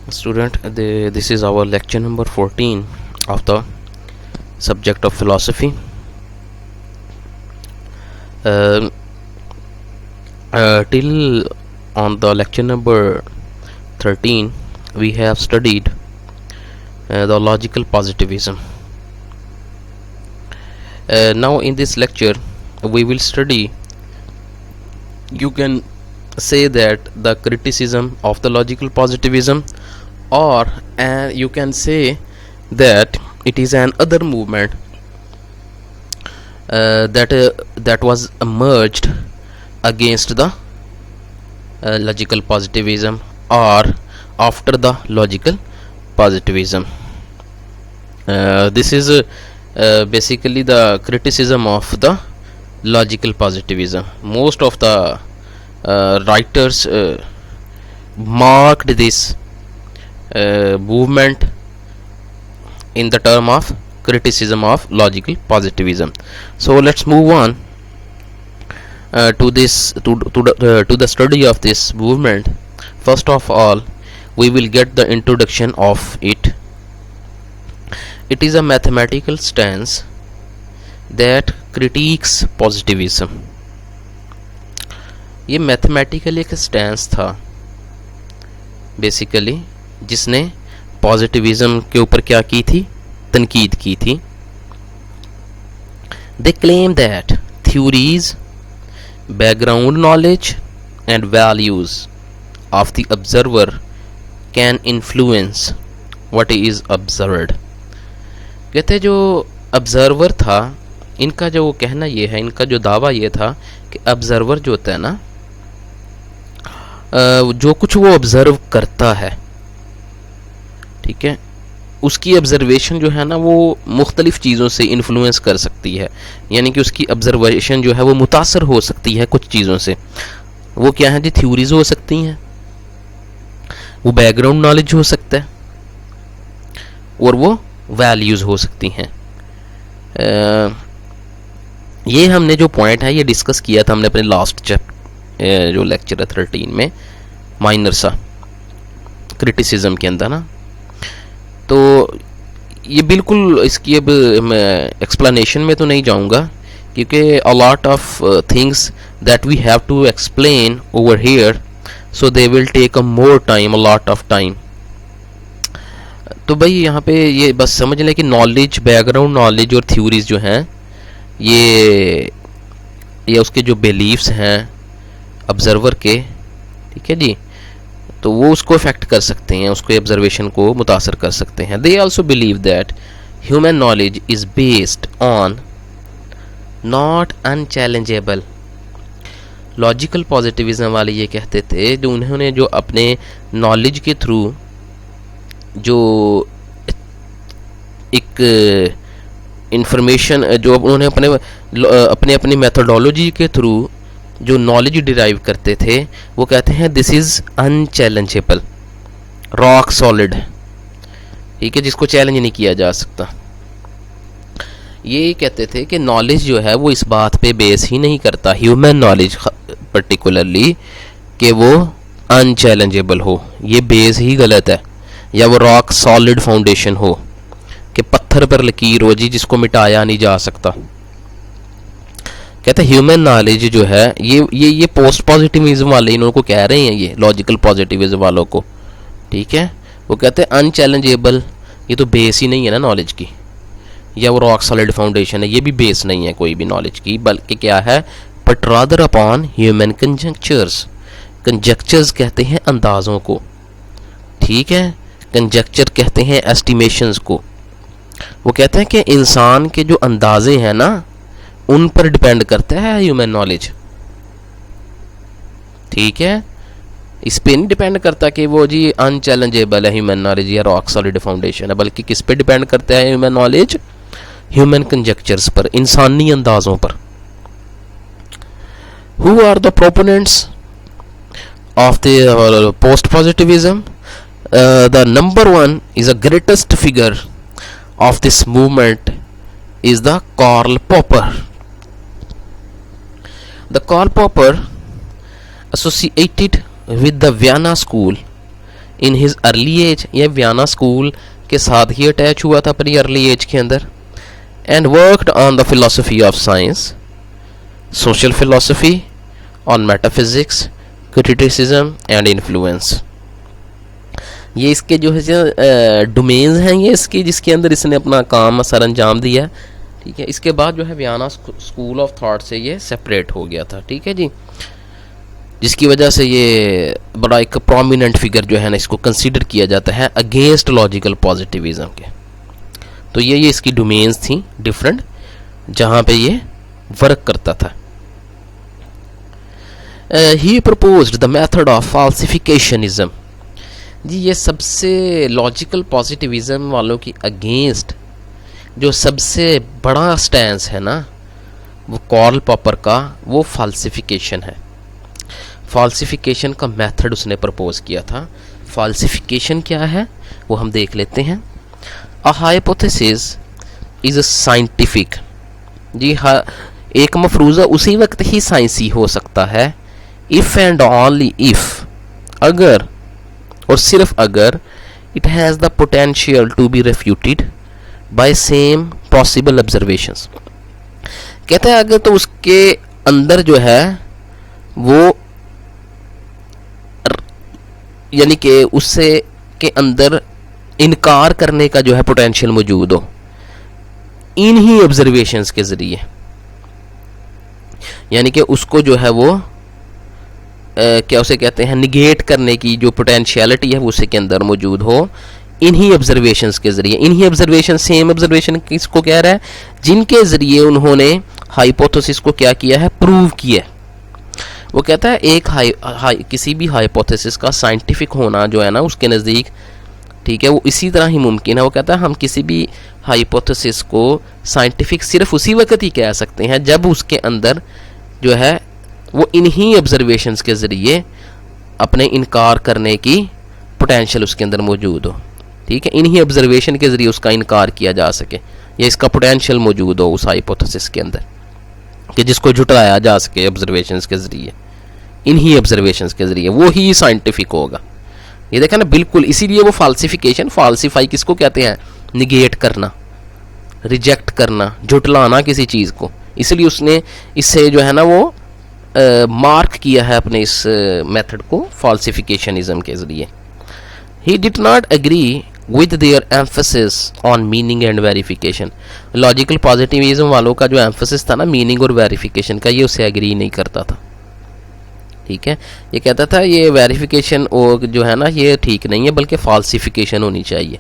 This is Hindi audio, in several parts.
Student, this is our lecture number 14 of the subject of philosophy. Till on the lecture number 13 we have studied the logical positivism. Now in this lecture we will study, you can say that, the criticism of the logical positivism, or you can say that it is an other movement that was emerged against the logical positivism or after the logical positivism. This is basically the criticism of the logical positivism. Most of the writers marked this movement in the term of criticism of logical positivism. So let's move on to the study of this movement. First of all, we will get the introduction of it. It is a mathematical stance that critiques positivism. ये मैथमेटिकल एक स्टैंस था बेसिकली, जिसने पॉजिटिविज्म के ऊपर क्या की थी, तनकीद की थी. They claim that theories, background knowledge and values of the observer can influence what is observed. कहते जो ऑब्जर्वर था, इनका जो कहना ये है, इनका जो दावा ये था कि ऑब्जर्वर जो होता है ना, जो कुछ वो ऑब्जर्व करता है, ठीक है, उसकी ऑब्जर्वेशन जो है ना वो मुख्तलिफ चीज़ों से इन्फ्लुएंस कर सकती है. यानी कि उसकी ऑब्जर्वेशन जो है वो मुतासर हो सकती है कुछ चीज़ों से. वो क्या है जी, थ्योरीज हो सकती हैं, वो बैकग्राउंड नॉलेज हो सकता है, और वो वैल्यूज़ हो सकती हैं. ये हमने जो पॉइंट है ये डिस्कस किया था हमने अपने लास्ट जो लेक्चर है 13 में, माइनर सा क्रिटिसिज्म के अंदर ना. तो ये बिल्कुल इसकी अब मैं एक्सप्लेनेशन में तो नहीं जाऊंगा, क्योंकि a lot of things that we have to explain over here, so they will take a more time, a lot of time. तो भाई यहाँ पे ये बस समझ लें कि नॉलेज, बैकग्राउंड नॉलेज और थ्योरीज जो हैं, ये उसके जो बिलीव्स हैं ऑब्जर्वर के, ठीक है जी, तो वो उसको इफेक्ट कर सकते हैं, उसको ऑब्जर्वेशन को मुतासर कर सकते हैं. They also believe that human knowledge is based on not unchallengeable. Logical positivism वाले ये कहते थे, जो उन्होंने जो अपने नॉलेज के थ्रू जो एक इंफॉर्मेशन जो उन्होंने अपने मेथोडोलॉजी के थ्रू जो नॉलेज डिराइव करते थे, वो कहते हैं दिस इज़ अनचैलेंजेबल, रॉक सॉलिड, ठीक है, जिसको चैलेंज नहीं किया जा सकता. ये कहते थे कि नॉलेज जो है वो इस बात पे बेस ही नहीं करता, ह्यूमन नॉलेज पर्टिकुलरली, कि वो अनचैलेंजेबल हो. ये बेस ही गलत है, या वो रॉक सॉलिड फाउंडेशन हो, कि पत्थर पर लकीर हो जी, जिसको मिटाया नहीं जा सकता. कहते हैं ह्यूमन नॉलेज जो है, ये पोस्ट पॉजिटिविज्म वाले इनको कह रहे हैं, ये लॉजिकल पॉजिटिविज्म वालों को, ठीक है. वो कहते हैं अनचैलेंजेबल, ये तो बेस ही नहीं है ना नॉलेज की, या वो रॉक सॉलिड फाउंडेशन है, ये भी बेस नहीं है कोई भी नॉलेज की, बल्कि क्या है, बट रादर अपॉन ह्यूमन कंजक्चर्स. कंजक्चर्स कहते हैं अंदाज़ों को, ठीक है, कंजक्चर कहते हैं एस्टिमेशंस को. वो कहते हैं कि इंसान के जो अंदाजे हैं ना, उन पर डिपेंड करता है ह्यूमन नॉलेज, ठीक है. इस पे नहीं डिपेंड करता कि वो जी अनचैलेंजेबल है ह्यूमन नॉलेज या रॉक सॉलिड फाउंडेशन है, बल्कि किस पे डिपेंड करता है ह्यूमन नॉलेज, ह्यूमन कंजक्चर्स पर, इंसानी अंदाजों पर. Who are the proponents of the post positivism? The number one is the greatest figure of this movement is the Karl Popper. The Karl Popper associated with the Vienna school in his early age, यह वियना स्कूल के साथ ही अटैच हुआ था अपनी अर्ली एज के अंदर, and worked on the philosophy of science, social philosophy, on metaphysics, criticism and influence. ये इसके जो है डोमेन्स हैं ये इसकी, जिसके अंदर इसने अपना काम सर अंजाम दिया। ठीक है, इसके बाद जो है वियना स्कूल ऑफ थॉट से ये सेपरेट हो गया था। ठीक है जी, जिसकी वजह से ये बड़ा एक प्रोमिनेंट फिगर जो है ना इसको कंसीडर किया जाता है अगेंस्ट लॉजिकल पॉजिटिविज्म के। तो ये इसकी डोमेन्स थी डिफरेंट जहाँ पे ये वर्क करता था। ही प्रपोज्ड द मेथड ऑफ फाल्सिफिकेशनिज्म। जी ये सबसे लॉजिकल पॉजिटिविज्म वालों की अगेंस्ट जो सबसे बड़ा स्टैंस है ना वो कार्ल पॉपर का, वो फाल्सिफिकेशन है। फाल्सिफिकेशन का मेथड उसने प्रपोज किया था। फाल्सिफिकेशन क्या है वो हम देख लेते हैं। A hypothesis is a scientific. जी हाँ, एक मफरूज़ा उसी वक्त ही साइंसी हो सकता है इफ़ एंड ओनली इफ़, अगर और सिर्फ अगर it has the potential to be refuted by same possible observations. कहते हैं अगर तो उसके अंदर जो है वो यानी कि उससे के अंदर इनकार करने का जो है पोटेंशियल मौजूद हो इन्हीं ऑब्जर्वेशंस के ज़रिए, यानी कि उसको जो है वो क्या उसे कहते हैं निगेट करने की जो पोटेंशियलिटी है वो उसके अंदर मौजूद हो इन्हीं ऑब्जर्वेशंस के ज़रिए। इन्हीं ऑब्जर्वेशन, सेम ऑब्जर्वेशन किसको कह रहा है, जिनके ज़रिए उन्होंने हाइपोथेसिस को क्या किया है, प्रूव किया है। वो कहता है एक किसी भी हाइपोथेसिस का साइंटिफिक होना जो है ना उसके नज़दीक, ठीक है, वो इसी तरह ही मुमकिन है। वो कहता है हम किसी भी हाइपोथेसिस को साइंटिफिक सिर्फ उसी वक्त ही कह सकते हैं जब उसके अंदर जो है वो इन्हीं ऑब्जर्वेशंस के ज़रिए अपने इनकार करने की पोटेंशियल उसके अंदर मौजूद हो। ठीक है, इन्हीं ऑब्जर्वेशन के ज़रिए उसका इनकार किया जा सके या इसका पोटेंशियल मौजूद हो उस हाइपोथेसिस के अंदर कि जिसको झुटलाया जा सके ऑब्जर्वेशंस के ज़रिए, इन्हीं ऑब्जर्वेशंस के ज़रिए, वो ही साइंटिफिक होगा। ये देखा ना, बिल्कुल इसीलिए वो फाल्सिफिकेशन, फाल्सीफाई किसको कहते हैं, निगेट करना, रिजेक्ट करना, झुटलाना किसी चीज़ को। इसलिए उसने इससे जो है ना वो मार्क किया है अपने इस मेथड को फाल्सिफिकेशनिज्म के ज़रिए। He did not agree with their emphasis on meaning and verification. Logical positivism वालों का जो एम्फेसिस था ना मीनिंग और वेरिफिकेशन का, ये उससे एग्री नहीं करता था। ठीक है, ये कहता था ये वेरिफिकेशन जो है ना ये ठीक नहीं है बल्कि फाल्सिफिकेशन होनी चाहिए।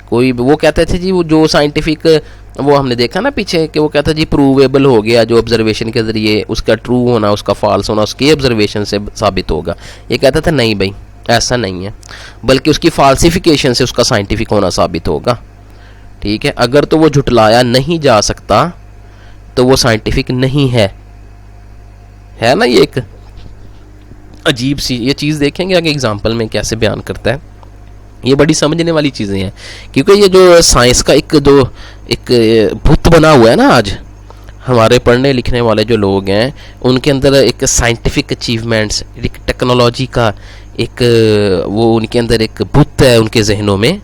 कोई वो कहते थे जी वो जो साइंटिफिक, वो हमने देखा ना पीछे कि वो कहता जी प्रूवेबल हो गया जो ऑब्जर्वेशन के ज़रिए उसका ट्रू होना उसका फॉल्स होना उसके ऑब्जर्वेशन से साबित होगा। ये कहता था नहीं भाई ऐसा नहीं है, बल्कि उसकी फाल्सिफिकेशन से उसका साइंटिफिक होना साबित होगा। ठीक है, अगर तो वो झुटलाया नहीं जा सकता तो वो साइंटिफिक नहीं है ना। ये एक अजीब सी ये चीज़ देखेंगे आगे एग्जाम्पल में कैसे बयान करता है। ये बड़ी समझने वाली चीज़ें हैं क्योंकि ये जो साइंस का एक भूत बना हुआ है ना आज हमारे पढ़ने लिखने वाले जो लोग हैं उनके अंदर एक साइंटिफिक अचीवमेंट्स, एक टेक्नोलॉजी का एक वो उनके अंदर एक भूत है उनके जहनों में।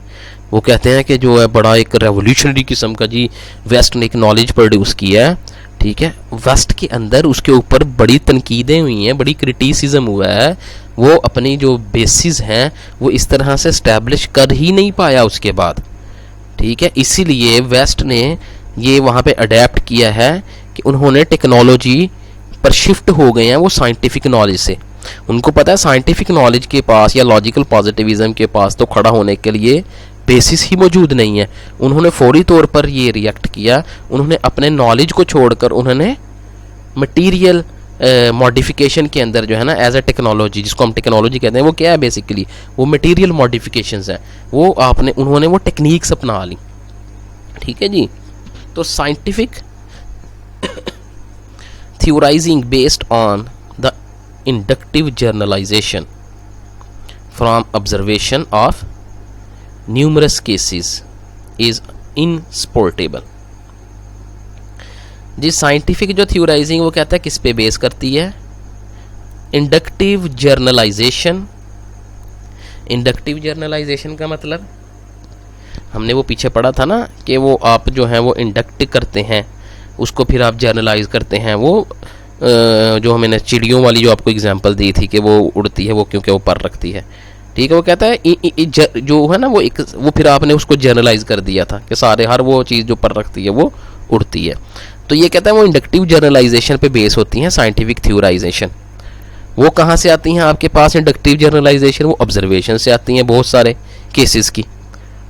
वो कहते हैं कि जो है बड़ा एक रेवोल्यूशनरी किस्म का जी वेस्ट ने एक नॉलेज प्रोड्यूस किया है। ठीक है, वेस्ट के अंदर उसके ऊपर बड़ी तनकीदें हुई हैं, बड़ी क्रिटिसिज्म हुआ है, वो अपनी जो बेसिस हैं वो इस तरह से इस्टेब्लिश कर ही नहीं पाया उसके बाद। ठीक है, इसीलिए वेस्ट ने ये वहाँ पे अडेप्ट किया है कि उन्होंने टेक्नोलॉजी पर शिफ्ट हो गए हैं वो साइंटिफिक नॉलेज से। उनको पता है साइंटिफिक नॉलेज के पास या लॉजिकल पॉजिटिविज्म के पास तो खड़ा होने के लिए बेसिस ही मौजूद नहीं है। उन्होंने फौरी तौर पर ये रिएक्ट किया, उन्होंने अपने नॉलेज को छोड़कर उन्होंने मटीरियल मॉडिफिकेशन के अंदर जो है ना एज अ टेक्नोलॉजी, जिसको हम टेक्नोलॉजी कहते हैं, वो क्या है बेसिकली वो मटीरियल मॉडिफिकेशंस हैं, वो उन्होंने वो टेक्निक्स अपना ली। ठीक है जी, तो scientific theorizing based on the inductive generalization from observation of numerous cases is insupportable. जी साइंटिफिक जो थ्योराइजिंग वो कहता है किस पे बेस करती है, इंडक्टिव जर्नलाइजेशन। इंडक्टिव जर्नलाइजेशन का मतलब हमने वो पीछे पढ़ा था ना कि वो आप जो है वो इंडक्ट करते हैं, उसको फिर आप जर्नलाइज करते हैं। वो जो मैंने चिड़ियों वाली जो आपको एग्जांपल दी थी कि वो उड़ती है वो क्योंकि वो पर रखती है, ठीक है। वो कहता है जो है ना वो फिर आपने उसको जर्नलाइज कर दिया था कि सारे हर वो चीज़ जो पर रखती है वो उड़ती है। तो ये कहता है वो इंडक्टिव जर्नलाइजेशन पे बेस होती हैं साइंटिफिक थ्योराइजेशन। वो कहाँ से आती हैं आपके पास इंडक्टिव जर्नलाइजेशन? वो ऑब्जर्वेशन से आती हैं, बहुत सारे केसेस की,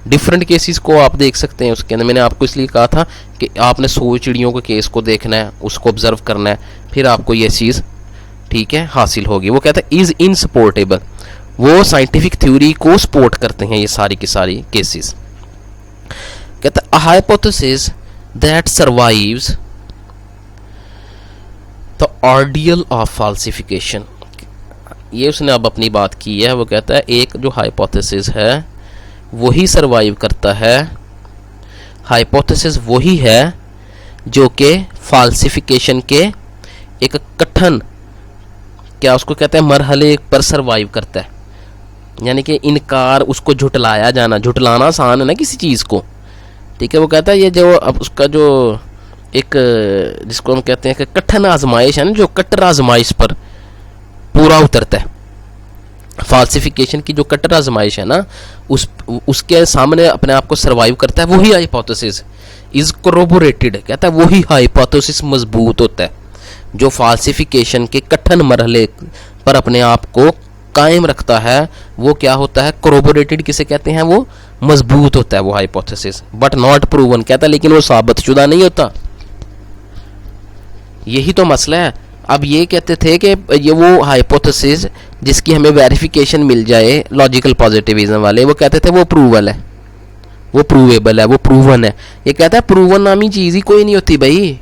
डिफरेंट केसेस को आप देख सकते हैं उसके अंदर। मैंने आपको इसलिए कहा था कि आपने 100 चिड़ियों के केस को देखना है, उसको ऑब्जर्व करना है, फिर आपको ये चीज़ ठीक है हासिल होगी। वो कहता है इज़ इनसपोर्टेबल, वो साइंटिफिक थ्योरी को सपोर्ट करते हैं ये सारी की सारी केसेस। कहता है a hypothesis that survives the ordeal of फाल्सिफिकेशन। ये उसने अब अपनी बात की है। वो कहता है एक जो हाइपोथेसिस है वही सरवाइव करता है, हाइपोथेसिस वही है जो कि फाल्सिफिकेशन के एक कठिन क्या उसको कहते हैं मरहले पर सरवाइव करता है। यानी कि इनकार, उसको झुटलाया जाना, झुटलाना आसान है ना किसी चीज़ को, ठीक है। वो कहता है ये जो अब उसका जो एक जिसको हम कहते हैं कि कठिन आजमाइश है ना, जो कट्टर आजमाइश पर पूरा उतरता है, फाल्सिफिकेशन की जो कट्टर आजमाइश है ना उसके सामने अपने आप को सरवाइव करता है, वही हाइपोथेसिस इज कोरोबोरेटेड। कहता है वही हाइपोथेसिस मजबूत होता है जो फाल्सिफिकेशन के कठिन मरहले पर अपने आप को कायम रखता है। वो क्या होता है? कोरोबोरेटेड किसे कहते हैं? वो मजबूत होता है वो हाइपोथेसिस, बट नॉट प्रूवन। कहता है लेकिन वो साबित शुदा नहीं होता। यही तो मसला है। अब ये कहते थे कि ये वो हाइपोथेसिस जिसकी हमें वेरिफिकेशन मिल जाए, लॉजिकल पॉजिटिविज्म वाले, वो कहते थे वो प्रूवल है, वो प्रूवेबल है, वो प्रूवन है। ये कहता है प्रूवन नामी चीज़ ही कोई नहीं होती भाई।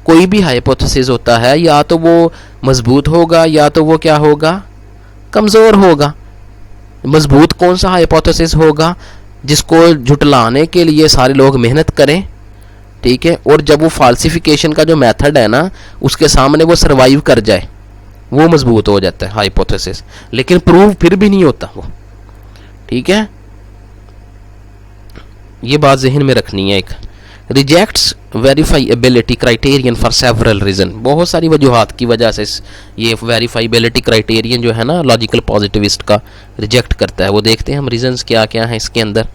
कोई भी हाइपोथेसिस होता है या तो वो मजबूत होगा या तो वो क्या होगा? कमज़ोर होगा। मजबूत कौन सा हाइपोथेसिस होगा? जिसको झुटलाने के लिए सारे लोग मेहनत करें, ठीक है, और जब वो फाल्सिफिकेशन का जो मेथड है ना उसके सामने वो सरवाइव कर जाए, वो मजबूत हो जाता है हाइपोथेसिस। लेकिन प्रूव फिर भी नहीं होता वो, ठीक है। ये बात जहन में रखनी है। एक rejects verifiability criterion for several reason. बहुत सारी वजूहात की वजह से ये वेरीफाइबिलिटी क्राइटेरियन जो है ना लॉजिकल पॉजिटिविस्ट का रिजेक्ट करता है। वो देखते हैं हम रीजंस क्या क्या हैं इसके अंदर।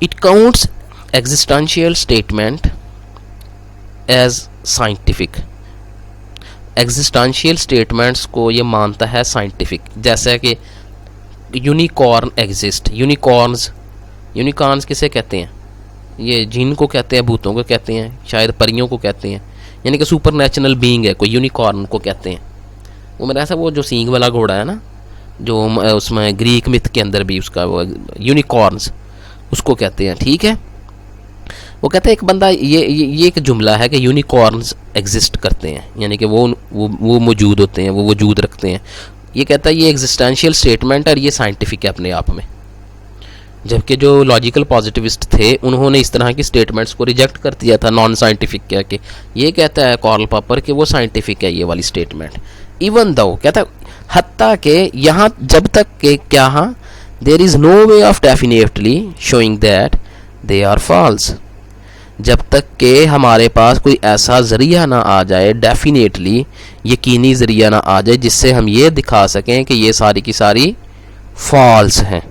It counts existential statement as scientific. Existential statements को ये मानता है साइंटिफिक। जैसे कि यूनिकॉर्न एग्जिस्ट। यूनिकॉर्न्स किसे कहते हैं? ये जिन को कहते हैं, भूतों को कहते हैं, शायद परियों को कहते हैं, यानी कि सुपर नेचुरल बीइंग है कोई, यूनिकॉर्न को कहते हैं। वो मेरा ऐसा वो जो सींग वाला घोड़ा है ना, जो उसमें ग्रीक मिथ के अंदर भी उसका वो यूनिकॉर्न्स उसको कहते हैं, ठीक है। वो कहते हैं एक बंदा ये एक जुमला है कि यूनिकॉर्न्स एग्जिस्ट करते हैं, यानी कि वो मौजूद होते हैं, वो वजूद रखते हैं। ये कहता है ये एग्जिस्टेंशियल स्टेटमेंट है और ये साइंटिफिक है अपने आप में। जबकि जो लॉजिकल पॉजिटिविस्ट थे उन्होंने इस तरह की स्टेटमेंट्स को रिजेक्ट कर दिया था नॉन साइंटिफिक कह के। ये कहता है कार्ल पॉपर कि वो साइंटिफिक है ये वाली स्टेटमेंट। इवन दो कहता है हत्ता के यहाँ जब तक के क्या हाँ there is no way of definitely showing that they are false. जब तक के हमारे पास कोई ऐसा ज़रिया ना आ जाए, डेफिनेटली यकीनी ज़रिया ना आ जाए जिससे हम ये दिखा सकें कि ये सारी की सारी फॉल्स हैं,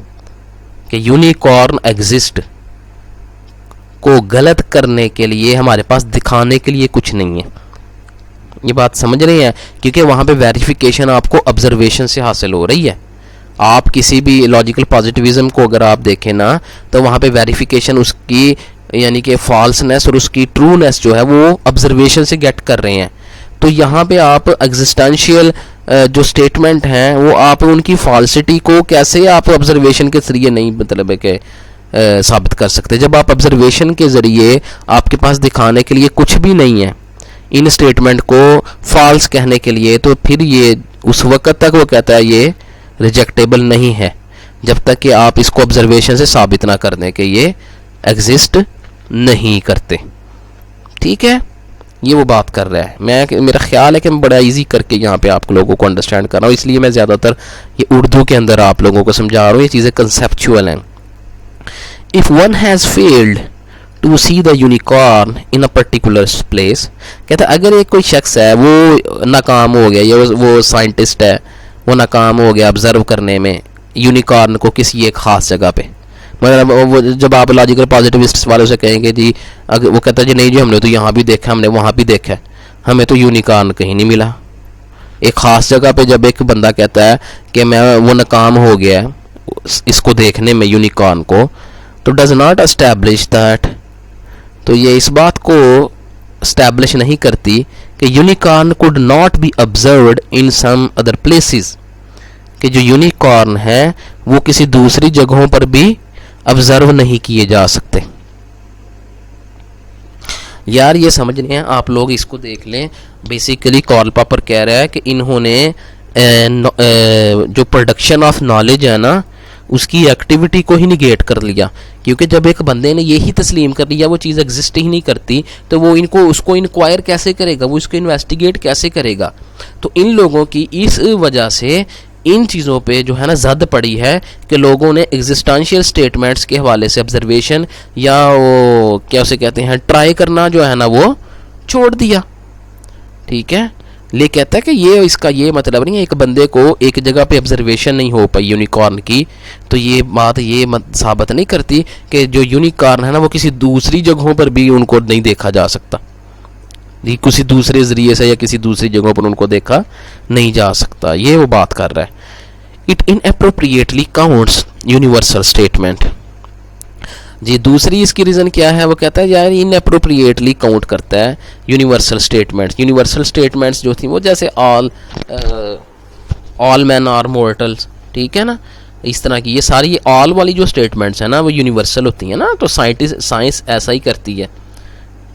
कि यूनिकॉर्न एग्जिस्ट को गलत करने के लिए हमारे पास दिखाने के लिए कुछ नहीं है। ये बात समझ रहे हैं? क्योंकि वहाँ पे वेरिफिकेशन आपको ऑब्जर्वेशन से हासिल हो रही है। आप किसी भी लॉजिकल पॉजिटिविज्म को अगर आप देखें ना तो वहाँ पे वेरिफिकेशन उसकी यानी कि फॉल्सनेस और उसकी ट्रूनेस जो है वो ऑब्जर्वेशन से गेट कर रहे हैं। तो यहाँ पे आप एग्जिस्टेंशियल जो स्टेटमेंट हैं वो आप उनकी फॉल्सिटी को कैसे आप ऑब्जर्वेशन के जरिए नहीं मतलब है कि साबित कर सकते। जब आप ऑब्जर्वेशन के ज़रिए आपके पास दिखाने के लिए कुछ भी नहीं है इन स्टेटमेंट को फॉल्स कहने के लिए, तो फिर ये उस वक़्त तक वो कहता है ये रिजेक्टेबल नहीं है जब तक कि आप इसको ऑब्जर्वेशन से साबित ना कर दें कि ये एग्जिस्ट नहीं करते, ठीक है। ये वो बात कर रहा है। मेरा ख्याल है कि मैं बड़ा इजी करके यहाँ पे आप लोगों को अंडरस्टैंड कर रहा हूँ, इसलिए मैं ज़्यादातर ये उर्दू के अंदर आप लोगों को समझा रहा हूँ, ये चीज़ें कंसेप्चुअल हैं। If one has failed to see the unicorn in a particular place, कहता है अगर एक कोई शख्स है वो नाकाम हो गया, या वो साइंटिस्ट है वो नाकाम हो गया ऑब्जर्व करने में यूनिकॉर्न को किसी एक ख़ास जगह पे, मतलब वो जब आप लॉजिकल पॉजिटिविस्ट वालों से कहेंगे जी, अगर वो कहता है जी नहीं जी हमने तो यहाँ भी देखा, हमने वहाँ भी देखा, हमें तो यूनिकॉर्न कहीं नहीं मिला। एक ख़ास जगह पे जब एक बंदा कहता है कि मैं वो नाकाम हो गया इसको देखने में यूनिकॉर्न को, तो डज नॉट एस्टैब्लिश दैट, तो ये इस बात को एस्टैब्लिश नहीं करती कि unicorn could not be observed in some other places, कि जो यूनिकॉर्न है वो किसी दूसरी जगहों पर भी ऑब्जर्व नहीं किए जा सकते। यार ये समझने हैं आप लोग, इसको देख लें। बेसिकली कार्ल पॉपर कह रहा है कि इन्होंने जो प्रोडक्शन ऑफ नॉलेज है ना उसकी एक्टिविटी को ही निगेट कर लिया, क्योंकि जब एक बंदे ने यही तस्लीम कर लिया वो चीज़ एग्जिस्ट ही नहीं करती, तो वो उसको इंक्वायर कैसे करेगा, वो इसको इन्वेस्टिगेट कैसे करेगा। तो इन लोगों की इस वजह से इन चीज़ों पे जो है ना ज़द पड़ी है कि लोगों ने एग्जिस्टेंशियल स्टेटमेंट्स के हवाले से ऑब्जर्वेशन या वो क्या उसे कहते हैं ट्राई करना जो है ना वो छोड़ दिया। ठीक है, ले कहता है कि ये इसका ये मतलब नहीं है एक बंदे को एक जगह पे ऑब्जर्वेशन नहीं हो पाई यूनिकॉर्न की, तो ये बात ये साबित नहीं करती कि जो यूनिकॉर्न है ना वो किसी दूसरी जगहों पर भी उनको नहीं देखा जा सकता, किसी दूसरे ज़रिए से या किसी दूसरी जगहों पर उनको देखा नहीं जा सकता। ये वो बात कर रहा है। It inappropriately counts universal statement. जी दूसरी इसकी रीज़न क्या है, वो कहता है यार इनएप्रोप्रिएटली काउंट करता है यूनिवर्सल स्टेटमेंट्स। यूनिवर्सल स्टेटमेंट्स जो थी वो जैसे ऑल मैन आर मॉर्टल्स, ठीक है ना, इस तरह की ये सारी ऑल वाली जो स्टेटमेंट्स हैं ना वो यूनिवर्सल होती हैं ना, तो साइंस ऐसा ही करती है।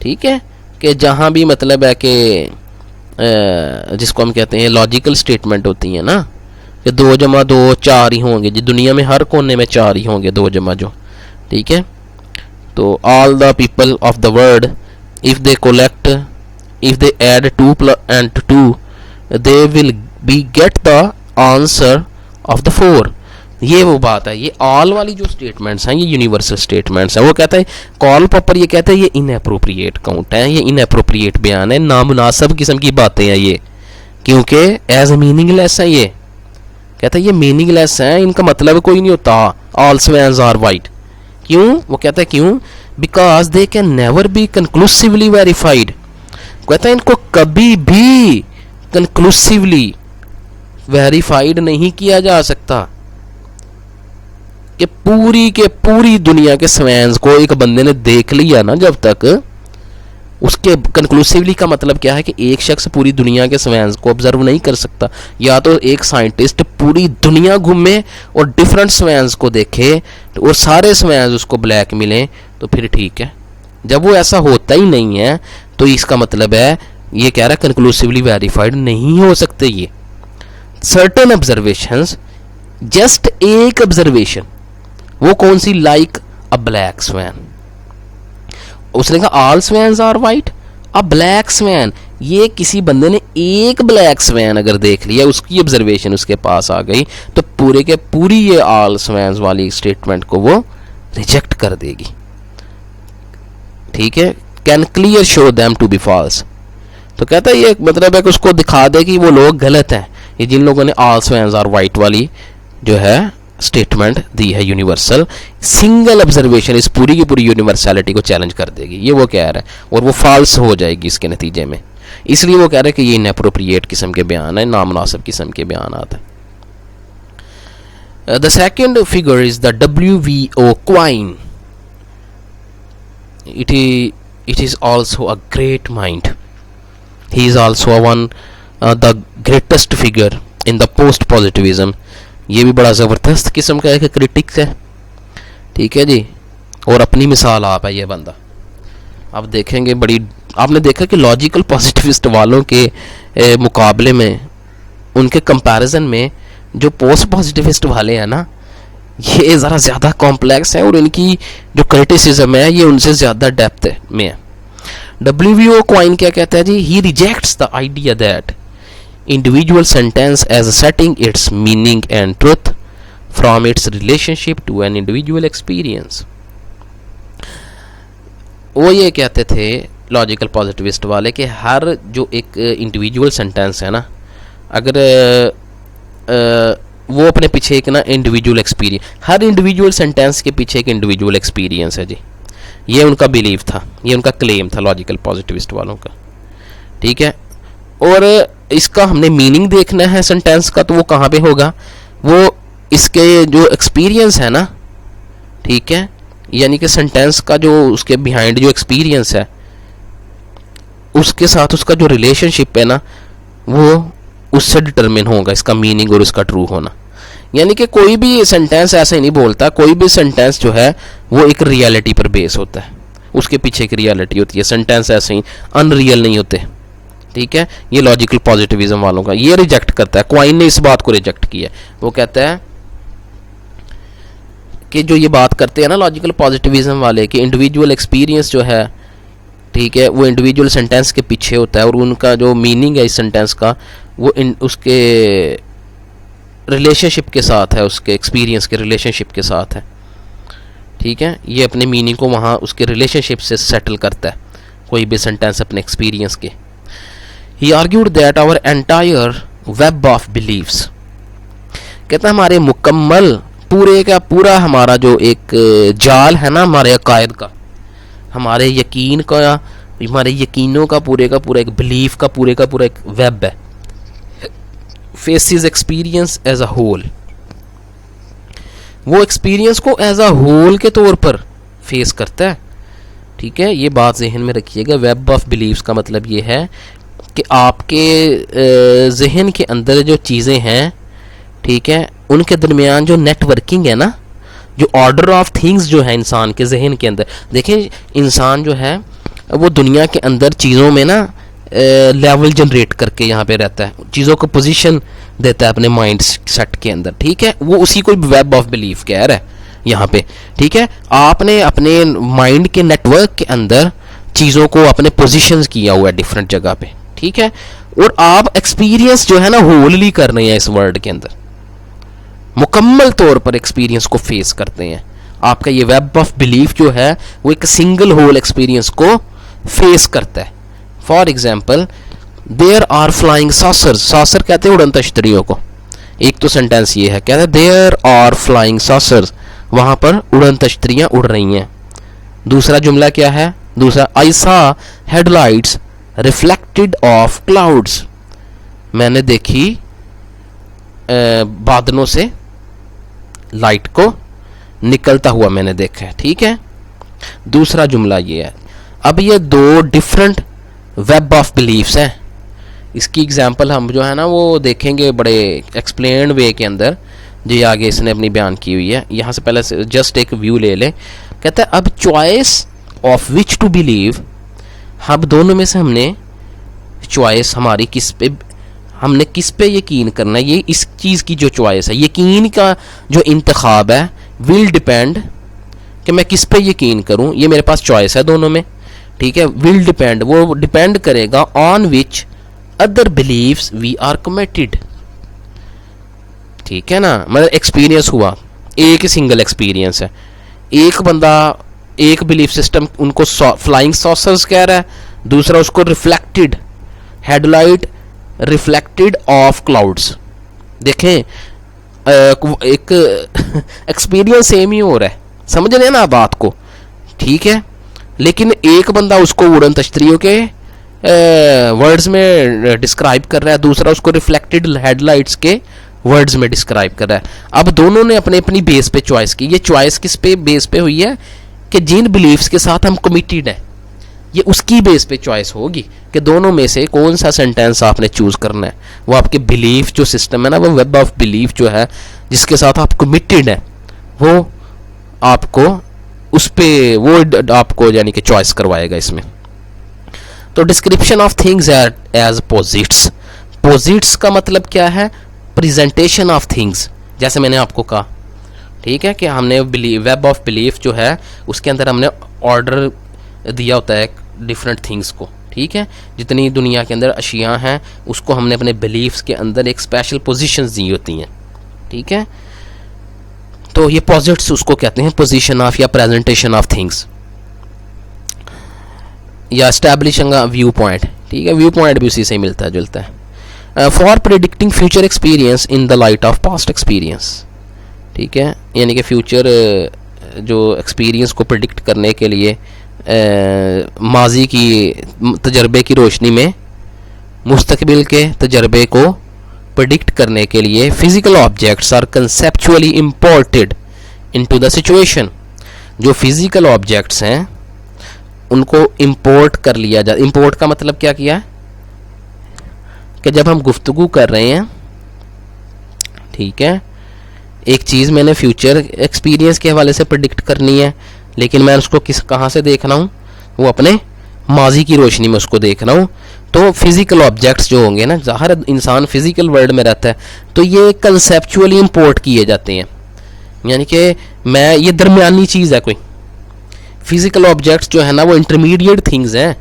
ठीक है, कि जहाँ भी मतलब है कि जिसको हम कहते हैं लॉजिकल स्टेटमेंट होती हैं ना, कि 2 + 2 4 ही होंगे जी, दुनिया में हर कोने में 4 ही होंगे 2 + जो। ठीक है, तो all the people of the world if they add 2 and 2 they will be get the answer of the 4। ये वो बात है, ये ऑल वाली जो स्टेटमेंट्स हैं ये यूनिवर्सल स्टेटमेंट्स हैं। वो कहता है कार्ल पॉपर ये कहता है ये इनएप्रोप्रिएट काउंट है, ये इनएप्रोप्रिएट बयान है, नामुनासिब किस्म की बातें हैं ये, क्योंकि एज मीनिंगलेस है। ये कहता है ये मीनिंगलेस है, इनका मतलब कोई नहीं होता ऑल स्वेन्स आर वाइट। क्यों, वो कहता है क्यों, because they can never be conclusively verified. कहता है इनको कभी भी कंक्लूसिवली वेरीफाइड नहीं किया जा सकता कि पूरी दुनिया के स्वेन्स को एक बंदे ने देख लिया ना, जब तक उसके कंक्लूसिवली का मतलब क्या है कि एक शख्स पूरी दुनिया के स्वेन्स को ऑब्जर्व नहीं कर सकता। या तो एक साइंटिस्ट पूरी दुनिया घूमे और डिफरेंट स्वेन्स को देखे और सारे स्वेन्स उसको ब्लैक मिले तो फिर ठीक है। जब वो ऐसा होता ही नहीं है तो इसका मतलब है ये कह रहा है कंक्लूसिवली वेरीफाइड नहीं हो सकते ये सर्टेन ऑब्जर्वेशंस। जस्ट एक ऑब्जर्वेशन, वो कौन सी, लाइक अ ब्लैक स्वैन। उसने कहा all swans are white, a black swan, ये किसी बंदे ने एक ब्लैक स्वैन अगर देख लिया, उसकी ऑब्जर्वेशन उसके पास आ गई, तो पूरे के पूरी ये ऑल स्वेन्स वाली स्टेटमेंट को वो रिजेक्ट कर देगी। ठीक है, can clear show them to be false. तो कहता है ये मतलब है कि उसको दिखा दे कि वो लोग गलत हैं, ये जिन लोगों ने ऑल स्वेन्स आर वाइट वाली जो है स्टेटमेंट दी है यूनिवर्सल, सिंगल ऑब्जर्वेशन इस पूरी की पूरी यूनिवर्सलिटी को चैलेंज कर देगी, ये वो कह रहा है, और वो फॉल्स हो जाएगी इसके नतीजे में। इसलिए वो कह रहा है कि ये इनएप्रोप्रिएट किस्म के बयान है, नामुनासिब किस्म के बयान आते हैं। The second figure is the WVO coin. It is also a great mind. He is also the greatest figure in the post positivism. ये भी बड़ा ज़बरदस्त किस्म का एक क्रिटिक्स है। ठीक है जी, और अपनी मिसाल आप है ये बंदा। आप देखेंगे बड़ी, आपने देखा कि लॉजिकल पॉजिटिविस्ट वालों के मुकाबले में, उनके कंपैरिजन में जो पोस्ट पॉजिटिविस्ट वाले हैं ना, ये ज़रा ज़्यादा कॉम्प्लेक्स है और इनकी जो क्रिटिसिज्म है ये उनसे ज़्यादा डेप्थ में है। WVO क्वाइन क्या कहता है जी, he rejects the idea that individual sentence as setting its meaning and truth from its relationship to an individual experience. वो ये कहते थे लॉजिकल पॉजिटिविस्ट वाले कि हर जो एक इंडिविजुअल सेंटेंस है ना, अगर वो अपने पीछे एक ना इंडिविजुअल एक्सपीरियंस, हर इंडिविजुअल सेंटेंस के पीछे एक इंडिविजुअल एक्सपीरियंस है जी। ये उनका बिलीव था, ये उनका क्लेम था लॉजिकल पॉजिटिविस्ट वालों का, ठीक है। और इसका हमने मीनिंग देखना है सेंटेंस का, तो वो कहाँ पे होगा, वो इसके जो एक्सपीरियंस है ना, ठीक है, यानी कि सेंटेंस का जो उसके बिहाइंड जो एक्सपीरियंस है उसके साथ उसका जो रिलेशनशिप है ना, वो उससे डिटरमिन होगा इसका मीनिंग और उसका ट्रू होना। यानी कि कोई भी सेंटेंस ऐसे नहीं बोलता, कोई भी सेंटेंस जो है वो एक रियलिटी पर बेस होता है, उसके पीछे एक रियलिटी होती है, सेंटेंस ऐसे ही अनरियल नहीं होते, ठीक है। ये लॉजिकल पॉजिटिविज्म वालों का ये रिजेक्ट करता है, क्वाइन ने इस बात को रिजेक्ट किया। वो कहता है कि जो ये बात करते हैं ना लॉजिकल पॉजिटिविज्म वाले कि इंडिविजुअल एक्सपीरियंस जो है, ठीक है, वो इंडिविजुअल सेंटेंस के पीछे होता है और उनका जो मीनिंग है इस सेंटेंस का वो उसके रिलेशनशिप के साथ है, उसके एक्सपीरियंस के रिलेशनशिप के साथ है, ठीक है। ये अपने मीनिंग को वहाँ उसके रिलेशनशिप से सेटल करता है कोई भी सेंटेंस अपने एक्सपीरियंस के। He argued that our entire web of beliefs, कहता है हमारे मुकम्मल पूरे का पूरा हमारा जो एक जाल है ना हमारे अकायद का, हमारे यकीन का, हमारे यकीनों का पूरा एक बिलीफ का पूरा एक वेब है। Faces experience as a whole, वो एक्सपीरियंस को एज अ होल के तौर पर फेस करता है, ठीक है। ये बात जहन में रखिएगा। वेब ऑफ बिलीव्स का मतलब ये है कि आपके जहन के अंदर जो चीज़ें हैं, ठीक है, उनके दरमियान जो नेटवर्किंग है ना, जो ऑर्डर ऑफ थिंग्स जो है इंसान के जहन के अंदर, देखें इंसान जो है वो दुनिया के अंदर चीज़ों में ना लेवल जनरेट करके यहाँ पे रहता है, चीज़ों को पोजीशन देता है अपने माइंड सेट के अंदर, ठीक है। वो उसी को वेब ऑफ बिलीफ कह रहा है यहाँ पे, ठीक है। आपने अपने माइंड के नेटवर्क के अंदर चीज़ों को अपने पोजीशंस किया हुआ है डिफरेंट जगह पे, ठीक है। और आप एक्सपीरियंस जो है ना होलली कर रहे हैं, इस वर्ल्ड के अंदर मुकम्मल तौर पर एक्सपीरियंस को फेस करते हैं। आपका ये वेब ऑफ बिलीफ जो है वो एक सिंगल होल एक्सपीरियंस को फेस करता है। For example, there are flying saucers, saucer कहते हैं उड़न तश्तरियों को। एक तो सेंटेंस ये है, कहते हैं देयर आर फ्लाइंग सॉसर्स, वहां पर उड़न तश्तरियां उड़ रही हैं। दूसरा जुमला क्या है, दूसरा, आई सा हेडलाइट्स रिफ्लेक्टेड ऑफ क्लाउड्स, मैंने देखी बादलों से लाइट को निकलता हुआ मैंने देखा है, ठीक है। दूसरा जुमला ये है। अब ये दो डिफरेंट वेब ऑफ बिलीफ्स हैं। इसकी एग्जांपल हम जो है ना वो देखेंगे बड़े एक्सप्लेन्ड वे के अंदर, जो आगे इसने अपनी बयान की हुई है। यहाँ से पहले से जस्ट एक व्यू ले ले। कहता है अब choice of which to believe, हम दोनों में से हमने चॉइस हमारी किस पे, हमने किस पे यकीन करना है, ये इस चीज़ की जो चॉइस है, यकीन का जो इंतखाब है, विल डिपेंड कि मैं किस पे यकीन करूं, ये मेरे पास चॉइस है दोनों में, ठीक है। विल डिपेंड, वो डिपेंड करेगा on which other beliefs we are committed, ठीक है ना। मतलब एक्सपीरियंस हुआ, एक ही सिंगल एक्सपीरियंस है, एक बंदा एक बिलीफ सिस्टम उनको फ्लाइंग सॉसर्स कह रहा है, दूसरा उसको reflected headlight reflected of clouds. देखें एक एक्सपीरियंस सेम ही हो रहा है, समझ रहे हैं ना बात को, ठीक है। लेकिन एक बंदा उसको उड़न तश्तरियों के वर्ड्स में डिस्क्राइब कर रहा है, दूसरा उसको रिफ्लेक्टेड हेडलाइट्स के वर्ड्स में डिस्क्राइब कर रहा है। अब दोनों ने अपने अपनी बेस पे चॉइस की। ये चॉइस किस पे बेस पे हुई है कि जिन बिलीव्स के साथ हम कमिटेड हैं, ये उसकी बेस पे चॉइस होगी कि दोनों में से कौन सा सेंटेंस आपने चूज करना है। वो आपके बिलीफ जो सिस्टम है ना, वो वेब ऑफ बिलीफ जो है जिसके साथ आप कमिटेड हैं, वो आपको उस पे वो आपको यानी कि चॉइस करवाएगा इसमें। तो डिस्क्रिप्शन ऑफ थिंग्स एज पोजिट्स, पोजिट्स का मतलब क्या है, प्रेजेंटेशन ऑफ थिंग्स। जैसे मैंने आपको कहा, ठीक है, कि हमने वेब ऑफ बिलीफ जो है उसके अंदर हमने ऑर्डर दिया होता है डिफरेंट थिंग्स को, ठीक है। जितनी दुनिया के अंदर अशिया हैं उसको हमने अपने बिलीफ्स के अंदर एक स्पेशल पोजीशंस दी होती हैं, ठीक है। तो ये पॉजिट्स उसको कहते हैं पोजीशन ऑफ या प्रेजेंटेशन ऑफ थिंग्स या एस्टैब्लिशिंग अ व्यू पॉइंट, ठीक है। व्यू पॉइंट भी उसी से मिलता जुलता है। For predicting future experience in the light of past experience, ठीक है। यानी कि फ्यूचर जो एक्सपीरियंस को प्रिडिक्ट करने के लिए माजी की तजर्बे की रोशनी में मुस्तकबिल के तजर्बे को प्रिडिक्ट करने के लिए physical objects are conceptually imported into the situation. जो फिजिकल ऑब्जेक्ट्स हैं उनको इंपोर्ट कर लिया जाए। इंपोर्ट का मतलब क्या किया कि जब हम गुफ्तगू कर रहे हैं, ठीक है, एक चीज़ मैंने फ्यूचर एक्सपीरियंस के हवाले से प्रिडिक्ट करनी है, लेकिन मैं उसको कहाँ से देख रहा हूँ, वो अपने माजी की रोशनी में उसको देख रहा हूँ। तो फिजिकल ऑब्जेक्ट्स जो होंगे ना, हर इंसान फिजिकल वर्ल्ड में रहता है, तो ये कंसेप्चुअली इंपोर्ट किए जाते हैं। यानी कि ये दरमियानी चीज़ है कोई। फिजिकल ऑब्जेक्ट्स जो है ना वो इंटरमीडिएट थिंग्स हैं,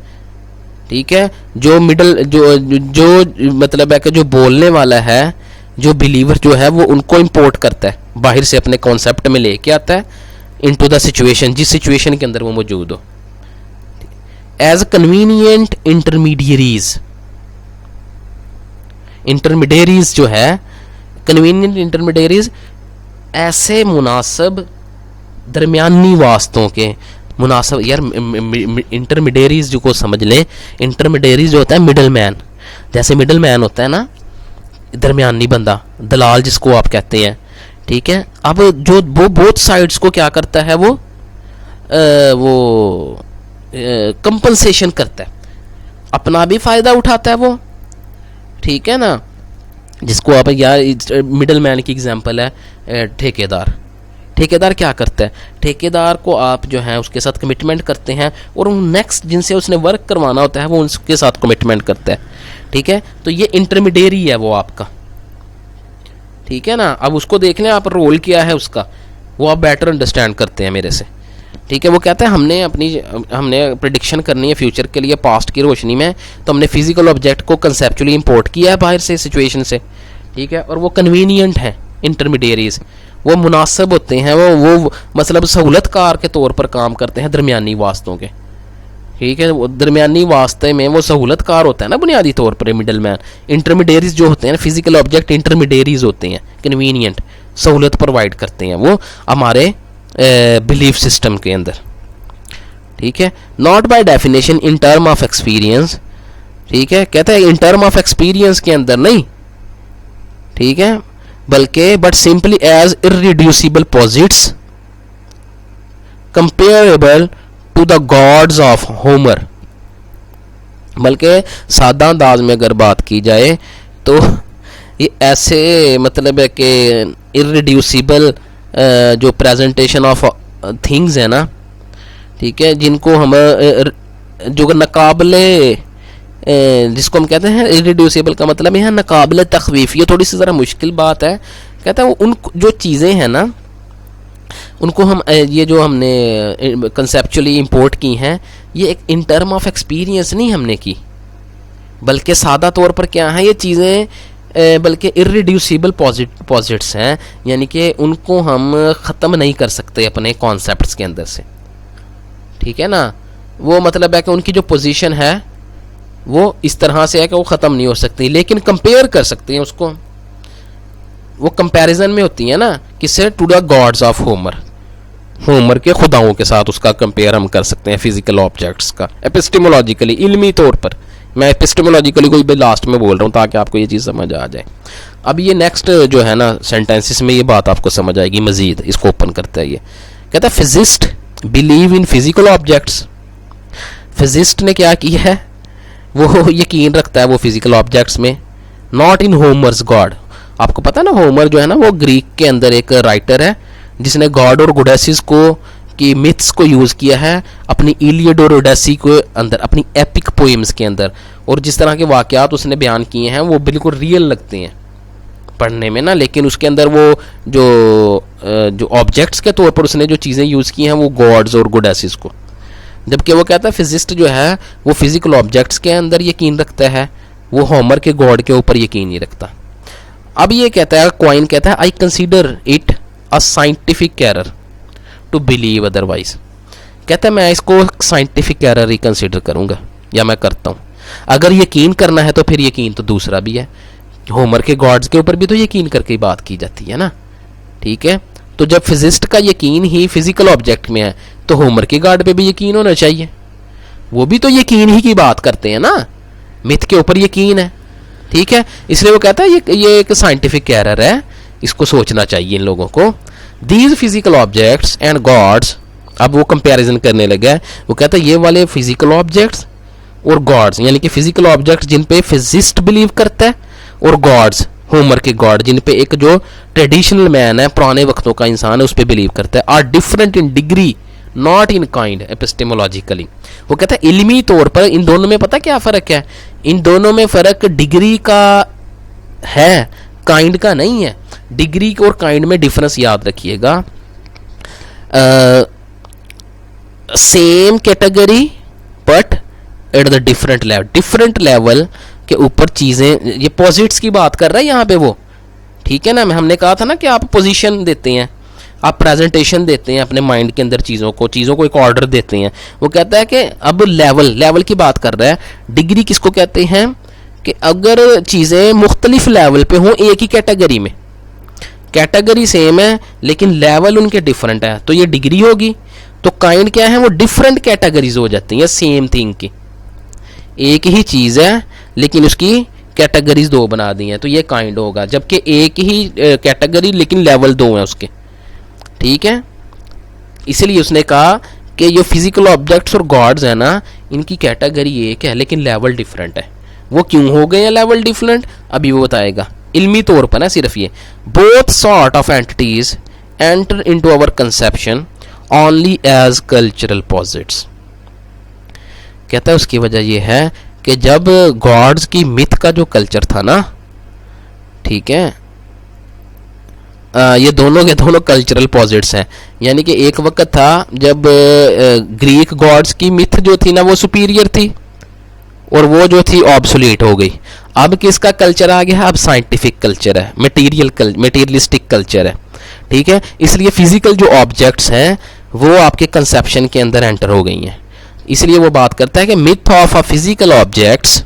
ठीक है। जो मिडल जो मतलब है कि जो बोलने वाला है, जो बिलीवर जो है वो उनको इंपोर्ट करता है, बाहर से अपने कॉन्सेप्ट में लेके आता है इनटू द सिचुएशन, जिस सिचुएशन के अंदर वो मौजूद हो। एज कन्वीनियंट इंटरमीडियरीज, इंटरमीडियरीज जो है, कन्वीनियंट इंटरमीडियरीज ऐसे मुनासिब दरमियानी वास्तों के मुनासिब, यार इंटरमीडियरीज जो को समझ लें। इंटरमीडियरीज जो होता है मिडल मैन, जैसे मिडल मैन होता है ना, दरमियानी बंदा, दलाल जिसको आप कहते हैं, ठीक है। अब जो वो बोथ साइड्स को क्या करता है, वो कंपनसेशन करता है, अपना भी फ़ायदा उठाता है वो, ठीक है ना। जिसको आप यार मिडल मैन की एग्जांपल है ठेकेदार। ठेकेदार क्या करता है, ठेकेदार को आप जो है उसके साथ कमिटमेंट करते हैं और नेक्स्ट जिनसे उसने वर्क करवाना होता है वो उनके साथ कमिटमेंट करता है, ठीक है। तो ये इंटरमीडियरी है वो आपका, ठीक है ना। अब उसको देख लें आप, रोल क्या है उसका, वो आप बेटर अंडरस्टैंड करते हैं मेरे से, ठीक है। वो कहता है हमने प्रिडिक्शन करनी है फ्यूचर के लिए पास्ट की रोशनी में, तो हमने फिजिकल ऑब्जेक्ट को कंसेप्चुअली इंपोर्ट किया है बाहर से सिचुएशन से, ठीक है। और वो कन्वीनियंट है इंटरमीडियरीज, वो मुनासिब होते हैं, वो मतलब सहूलतकार के तौर पर काम करते हैं दरमियानी वास्तों के, ठीक है। वो दरमियानी वास्ते में वो सहूलतकार होता है ना बुनियादी तौर पर मिडल मैन। इंटरमीडियरीज जो होते हैं फिजिकल ऑब्जेक्ट इंटरमीडियरीज होते हैं, कन्वीनियंट, सहूलत प्रोवाइड करते हैं वो हमारे बिलीफ सिस्टम के अंदर, ठीक है। Not by definition in term of experience, ठीक है। कहता है इन टर्म ऑफ एक्सपीरियंस के अंदर नहीं, ठीक है, बल्कि but simply as irreducible posits comparable to the gods of Homer. बल्कि सादा अंदाज में अगर बात की जाए तो ये ऐसे मतलब है कि इररिड्यूसिबल जो प्रेजेंटेशन ऑफ थिंग्स है ना, ठीक है, जिनको हम जो नकाबले जिसको हम कहते हैं इररिड्यूसिबल का मतलब है नकाबले तख्वीफ। ये थोड़ी सी ज़रा मुश्किल बात है। कहता है उन जो चीज़ें हैं ना उनको हम ये जो हमने कंसेप्चुअली इंपोर्ट की हैं, ये एक इन टर्म ऑफ एक्सपीरियंस नहीं हमने की, बल्कि सादा तौर पर क्या है ये चीज़ें, बल्कि इररिड्यूसिबल पॉजिट्स हैं, यानी कि उनको हम ख़त्म नहीं कर सकते अपने कॉन्सेप्ट्स के अंदर से, ठीक है ना। वो मतलब है कि उनकी जो पोजीशन है वो इस तरह से है कि वो ख़त्म नहीं हो सकती, लेकिन कंपेयर कर सकते हैं उसको। वो कंपैरिजन में होती है ना, किससे, to the gods of Homer, Homer के खुदाओं के साथ उसका कंपेयर हम कर सकते हैं फिजिकल ऑब्जेक्ट्स का, एपिस्टेमोलॉजिकली, इल्मी तौर पर। मैं एपिस्टेमोलॉजिकली कोई भी लास्ट में बोल रहा हूँ ताकि आपको ये चीज़ समझ आ जाए। अब ये नेक्स्ट जो है ना सेंटेंसेस में ये बात आपको समझ आएगी मजीद। इसको ओपन करता है, ये कहता है physicist believe in physical objects. Physicist ने क्या किया है, वो यकीन रखता है वो फिजिकल ऑब्जेक्ट्स में, नॉट इन होमर्स गॉड। आपको पता है ना होमर जो है ना वो ग्रीक के अंदर एक राइटर है जिसने गॉड और गोडेसिस को की मिथ्स को यूज़ किया है अपनी इलियड और ओडेसी के अंदर, अपनी एपिक पोएम्स के अंदर। और जिस तरह के वाक़यात उसने बयान किए हैं वो बिल्कुल रियल लगते हैं पढ़ने में ना, लेकिन उसके अंदर वो जो ऑब्जेक्ट्स के तौर पर उसने जो चीज़ें यूज़ की हैं वो गॉड्स और गोडेसिस को। जबकि वो कहता है फिजिस्ट जो है वो फिजिकल ऑब्जेक्ट्स के अंदर यकीन रखता है, वो होमर के गॉड के ऊपर यकीन नहीं रखता। अब ये कहता है, क्वाइन कहता है, I consider it a scientific error to believe otherwise. कहता है मैं इसको साइंटिफिक एरर ही कंसीडर करूंगा, या मैं करता हूँ। अगर यकीन करना है तो फिर यकीन तो दूसरा भी है, होमर के गॉड्स के ऊपर भी तो यकीन करके बात की जाती है ना, ठीक है। तो जब फिजिस्ट का यकीन ही फिजिकल ऑब्जेक्ट में है तो होमर के गॉड पे भी यकीन होना चाहिए, वो भी तो यकीन ही की बात करते हैं ना, मिथ के ऊपर यकीन है, ठीक है। इसलिए वो कहता है ये एक साइंटिफिक एरर है, इसको सोचना चाहिए इन लोगों को। These physical objects and gods, अब वो कंपैरिजन करने लगा है, वो कहता है ये वाले फिजिकल ऑब्जेक्ट्स और गॉड्स, यानी कि फिजिकल ऑब्जेक्ट्स जिन पे फिजिस्ट बिलीव करता है, और गॉड्स होमर के गॉड जिन पे एक जो ट्रेडिशनल मैन है, पुराने वक्तों का इंसान है, उस पर बिलीव करता है, are different in degree not in kind epistemologically. वो कहता है इल्मी तौर पर इन दोनों में पता क्या फ़र्क है, इन दोनों में फ़र्क डिग्री का है, काइंड का नहीं है। डिग्री और काइंड में डिफरेंस याद रखिएगा। Same category but at the different level के ऊपर चीज़ें, ये पॉजिट्स की बात कर रहा है यहाँ पे वो, ठीक है ना। हमने कहा था ना कि आप पोजीशन देते हैं, आप प्रेजेंटेशन देते हैं अपने माइंड के अंदर चीज़ों को एक ऑर्डर देते हैं। वो कहता है कि अब लेवल की बात कर रहा है। डिग्री किसको कहते हैं कि अगर चीज़ें मुख्तलिफ लेवल पे हों एक ही कैटेगरी में, कैटेगरी सेम है लेकिन लेवल उनके डिफरेंट है, तो ये डिग्री होगी। तो काइंड क्या है, वो डिफरेंट कैटेगरीज हो जाती हैं सेम थिंग की, एक ही चीज़ है लेकिन उसकी कैटेगरीज दो बना दी हैं, तो ये काइंड होगा। जबकि एक ही कैटेगरी लेकिन लेवल दो हैं उसके, ठीक है। इसलिए उसने कहा कि ये फिजिकल ऑब्जेक्ट्स और गॉड्स है ना, इनकी कैटेगरी एक है लेकिन लेवल डिफरेंट है। वो क्यों हो गए हैं लेवल डिफरेंट, अभी वो बताएगा। इल्मी तौर पर ना सिर्फ ये, both sort of entities enter into our conception only as cultural posits. कहता है उसकी वजह ये है कि जब गॉड्स की मिथ का जो कल्चर था ना, ठीक है, ये दोनों के दोनों कल्चरल पॉजिट्स हैं। यानी कि एक वक्त था जब ग्रीक गॉड्स की मिथ जो थी ना वो सुपीरियर थी और वो जो थी ऑब्सोलीट हो गई। अब किसका कल्चर आ गया, अब साइंटिफिक कल्चर है, मटेरियलिस्टिक कल्चर है, ठीक है। इसलिए फिजिकल जो ऑब्जेक्ट्स हैं वो आपके कंसेप्शन के अंदर एंटर हो गई हैं। इसलिए वो बात करता है कि myth of a physical objects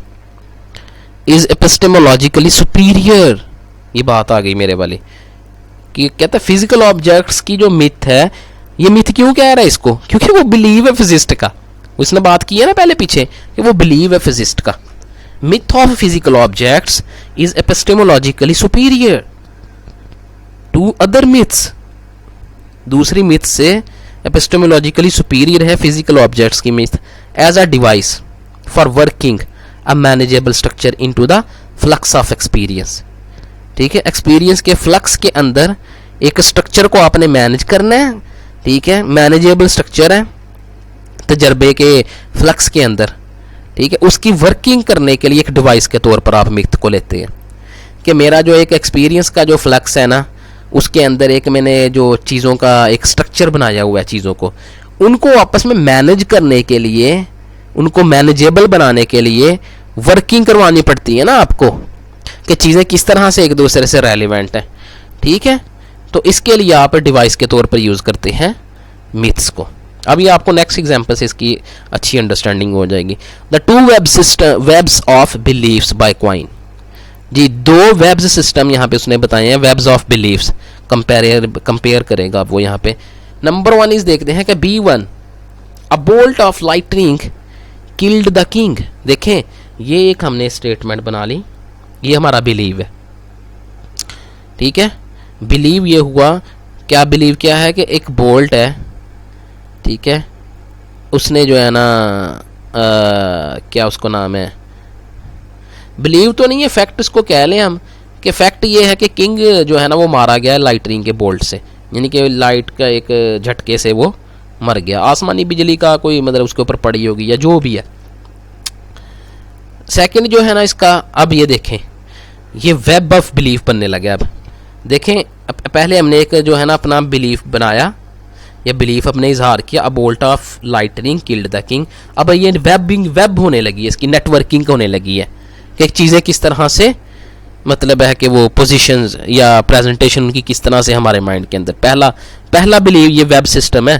is epistemologically superior. ये बात आ गई मेरे वाली कि कहता है फिजिकल ऑब्जेक्ट्स की जो मिथ है, ये मिथ क्यों कह रहा है इसको, क्योंकि वो बिलीव है फिजिस्ट का। उसने बात की है ना पहले पीछे कि वो बिलीव है फिजिस्ट का। Myth of physical objects is epistemologically superior to other myths. दूसरी मिथ से एपिस्टेमोलॉजिकली सुपीरियर है फिजिकल ऑब्जेक्ट्स की myth as a device for working a manageable structure into the flux of experience. ठीक है, एक्सपीरियंस के फ्लक्स के अंदर एक स्ट्रक्चर को आपने मैनेज करना है, ठीक है, मैनेजेबल स्ट्रक्चर है तजर्बे के फ्लक्स के अंदर, ठीक है। उसकी वर्किंग करने के लिए एक डिवाइस के तौर पर आप मिथ को लेते हैं कि मेरा जो एक एक्सपीरियंस का जो फ्लक्स है ना, उसके अंदर एक मैंने जो चीज़ों का एक स्ट्रक्चर बनाया हुआ है, चीज़ों को उनको आपस में मैनेज करने के लिए, उनको मैनेजेबल बनाने के लिए वर्किंग करवानी पड़ती है ना आपको, कि चीज़ें किस तरह से एक दूसरे से रेलिवेंट हैं, ठीक है। तो इसके लिए आप डिवाइस के तौर पर यूज़ करते हैं मिथ्स को। अभी आपको नेक्स्ट एग्जांपल से इसकी अच्छी अंडरस्टैंडिंग हो जाएगी। The two webs of beliefs by Quine. जी, दो वेब्स सिस्टम यहाँ पे उसने बताए हैं, वेब्स ऑफ बिलीव्स। कंपेयर करेगा वो यहाँ पे। नंबर 1 इज देखते हैं कि B1 a bolt of lightning killed the king. देखें, ये एक हमने स्टेटमेंट बना ली, ये हमारा बिलीव है, ठीक है। बिलीव ये हुआ, क्या बिलीव क्या है कि एक बोल्ट है, ठीक है, उसने जो है ना क्या उसको नाम है, बिलीव तो नहीं है, फैक्ट इसको कह लें हम कि फैक्ट ये है कि किंग जो है ना वो मारा गया है लाइटनिंग के बोल्ट से, यानी कि लाइट का एक झटके से वो मर गया, आसमानी बिजली का कोई मतलब उसके ऊपर पड़ी होगी या जो भी है। सेकंड जो है ना इसका, अब ये देखें, ये वेब ऑफ बिलीफ बनने लगे। अब देखें, पहले हमने एक जो है ना अपना बिलीफ बनाया या बिलीफ अपने इजहार किया, अ bolt of lightning killed the king. अब ये वेब होने लगी है, इसकी नेटवर्किंग होने लगी है कि चीज़ें किस तरह से मतलब है कि वो पोजीशंस या प्रेजेंटेशन उनकी किस तरह से हमारे माइंड के अंदर। पहला बिलीव ये वेब सिस्टम है,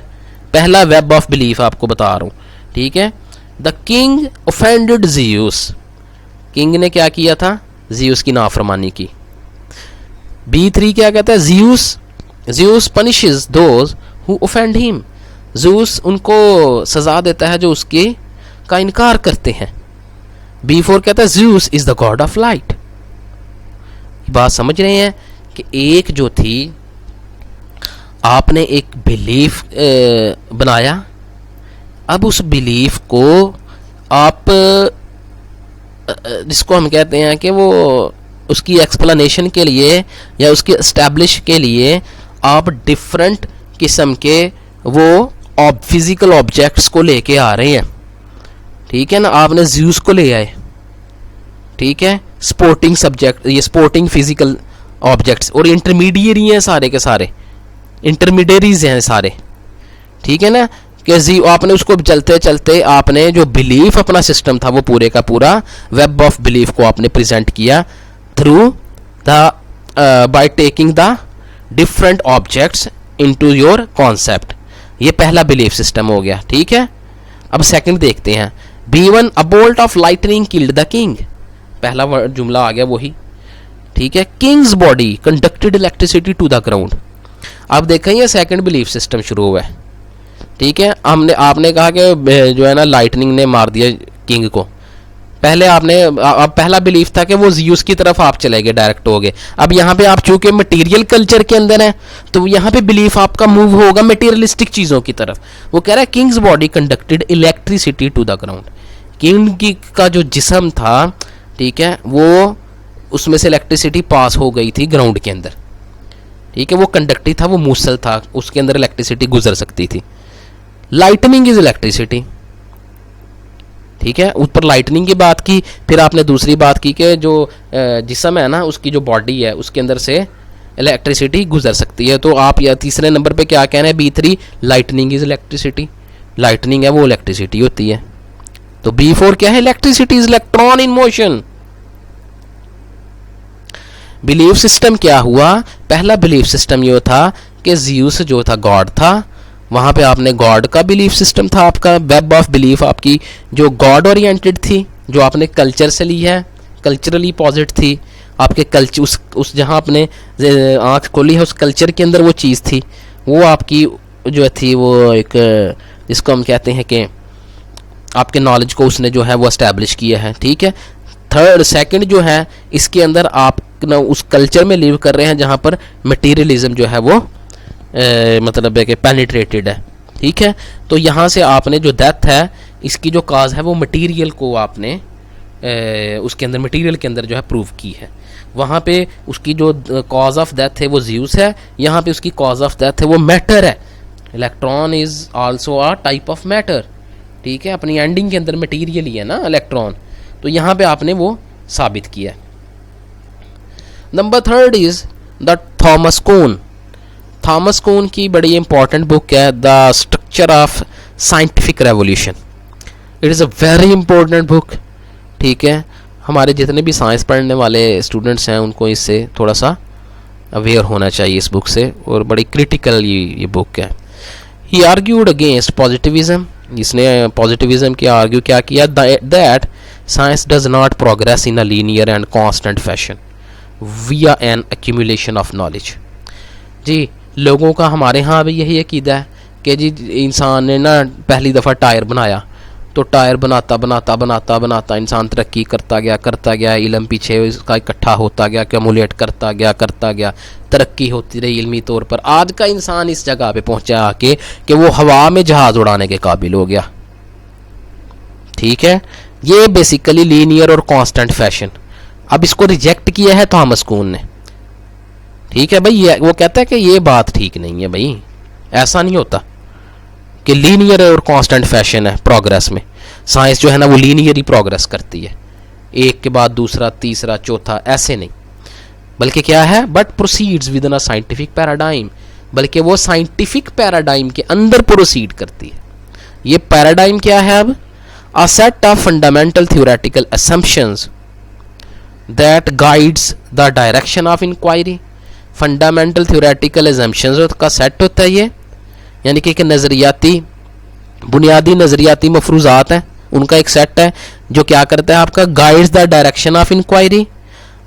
पहला वेब ऑफ बिलीफ आपको बता रहा हूँ, ठीक है। The king offended Zeus, king ने क्या किया था, ज़ीउस की नाफरमानी की। B3 क्या कहता है, Zeus punishes those who offend him, Zeus उनको सजा देता है जो उसके का इनकार करते हैं। B4 कहता है Zeus is the God of light. बात समझ रहे हैं कि एक जो थी आपने एक बिलीफ बनाया, अब उस बिलीफ को आप जिसको हम कहते हैं कि वो उसकी एक्सप्लेनेशन के लिए या उसकी एस्टैब्लिश के लिए आप डिफरेंट किस्म के वो फिजिकल ऑब्जेक्ट्स को लेके आ रहे हैं, ठीक है ना। आपने ज़्यूस को ले आए, ठीक है, स्पोर्टिंग सब्जेक्ट, ये स्पोर्टिंग फिजिकल ऑब्जेक्ट्स, और इंटरमीडिएरी हैं सारे के सारे, इंटरमीडियरीज हैं सारे, ठीक है ना। कि आपने उसको चलते चलते आपने जो बिलीफ अपना सिस्टम था वो पूरे का पूरा वेब ऑफ बिलीफ को आपने प्रेजेंट किया through the by taking the different objects into your concept. ये पहला बिलीफ सिस्टम हो गया, ठीक है। अब सेकंड देखते हैं, B1 a bolt of lightning killed the king, पहला जुमला आ गया वही, ठीक है। King's body conducted electricity to the ground. अब देखें ये सेकंड बिलीफ सिस्टम शुरू हुआ है, ठीक है। आपने कहा कि जो है ना लाइटनिंग ने मार दिया किंग को। पहले अब पहला बिलीफ था कि वो ज़्यूस की तरफ आप चले गए, डायरेक्ट हो गए। अब यहाँ पे आप चूंकि मटेरियल कल्चर के अंदर है तो यहाँ पे बिलीफ आपका मूव होगा मटेरियलिस्टिक चीज़ों की तरफ। वो कह रहा है king's body conducted electricity to the ground, king की का जो जिस्म था, ठीक है, वो उसमें से इलेक्ट्रिसिटी पास हो गई थी ग्राउंड के अंदर, ठीक है। वो कंडक्टिव था, वो मूसल था, उसके अंदर इलेक्ट्रिसिटी गुजर सकती थी। लाइटनिंग इज इलेक्ट्रिसिटी, ठीक है। ऊपर लाइटनिंग की बात की, फिर आपने दूसरी बात की कि जो जिस्म है ना उसकी जो बॉडी है उसके अंदर से इलेक्ट्रिसिटी गुजर सकती है। तो आप या तीसरे नंबर पे क्या कह रहे हैं, B3 lightning is electricity, lightning है वो इलेक्ट्रिसिटी होती है। तो B4 क्या है, electricity is electron in motion. Belief system क्या हुआ, पहला बिलीफ सिस्टम ये था कि ज़्यूस जो था गॉड था, वहाँ पे आपने गॉड का बिलीफ सिस्टम था आपका, वेब ऑफ बिलीफ आपकी जो गॉड ओरिएंटेड थी, जो आपने कल्चर से ली है, कल्चरली पॉजिट थी आपके कल्चर, उस जहाँ आपने आँख खोली है उस कल्चर के अंदर वो चीज़ थी, वो आपकी जो थी वो एक जिसको हम कहते हैं कि आपके नॉलेज को उसने जो है वो एस्टैब्लिश किया है, ठीक है। सेकंड जो है इसके अंदर आप उस कल्चर में लिव कर रहे हैं जहाँ पर मटेरियलिज्म जो है वो मतलब है कि पेनिट्रेटेड है, ठीक है। तो यहाँ से आपने जो डेथ है इसकी जो काज है वो मटेरियल को आपने उसके अंदर मटेरियल के अंदर जो है प्रूव की है। वहाँ पे उसकी जो कॉज ऑफ डेथ है वो ज़्यूस है, यहाँ पे उसकी कॉज ऑफ डेथ है वो मैटर है। Electron is also a type of matter, ठीक है। अपनी एंडिंग के अंदर मटेरियल ही है ना इलेक्ट्रॉन, तो यहाँ पे आपने वो साबित किया। Number third is the Thomas Kuhn. Thomas Kuhn की बड़ी इंपॉर्टेंट बुक है the structure of scientific revolution. It is a very important book, ठीक है। हमारे जितने भी साइंस पढ़ने वाले स्टूडेंट्स हैं उनको इससे थोड़ा सा अवेयर होना चाहिए इस बुक से, और बड़ी क्रिटिकल ये बुक है। ही आर्ग्यूड अगेंस्ट पॉजिटिविज्म, इसने पॉजिटिविज्म की आर्ग्यू क्या किया, that science does not progress in a linear and constant fashion विया एन एक्यूमुलेशन ऑफ नॉलेज। जी, लोगों का हमारे यहाँ भी यही अकीदा है कि जी इंसान ने ना पहली दफ़ा टायर बनाया तो टायर बनाता बनाता बनाता बनाता इंसान तरक्की करता गया, इल्म पीछे इसका इकट्ठा होता गया, एक्यूमुलेट करता गया, तरक्की होती रही इल्मी तौर पर। आज का इंसान इस जगह पे पहुंचा आके कि वो हवा में जहाज़ उड़ाने के काबिल हो गया, ठीक है। ये बेसिकली लीनियर और कांस्टेंट फैशन, अब इसको रिजेक्ट किया है थॉमस कून ने, ठीक है भाई। वो कहता है कि ये बात ठीक नहीं है भाई, ऐसा नहीं होता कि लीनियर और कांस्टेंट फैशन है प्रोग्रेस में। साइंस जो है ना वो लीनियर ही प्रोग्रेस करती है, एक के बाद दूसरा तीसरा चौथा, ऐसे नहीं, बल्कि क्या है, but proceeds with in a scientific paradigm. बल्कि वो साइंटिफिक पैराडाइम के अंदर प्रोसीड करती है। ये पैराडाइम क्या है? अब a set of fundamental theoretical assumptions that guides the direction of inquiry. Fundamental theoretical assumptions का सेट होता है ये, यानी कि एक नज़रियाती बुनियादी नज़रियाती मफरूज़ात हैं, उनका एक सेट है जो क्या करता है आपका guides the direction of inquiry.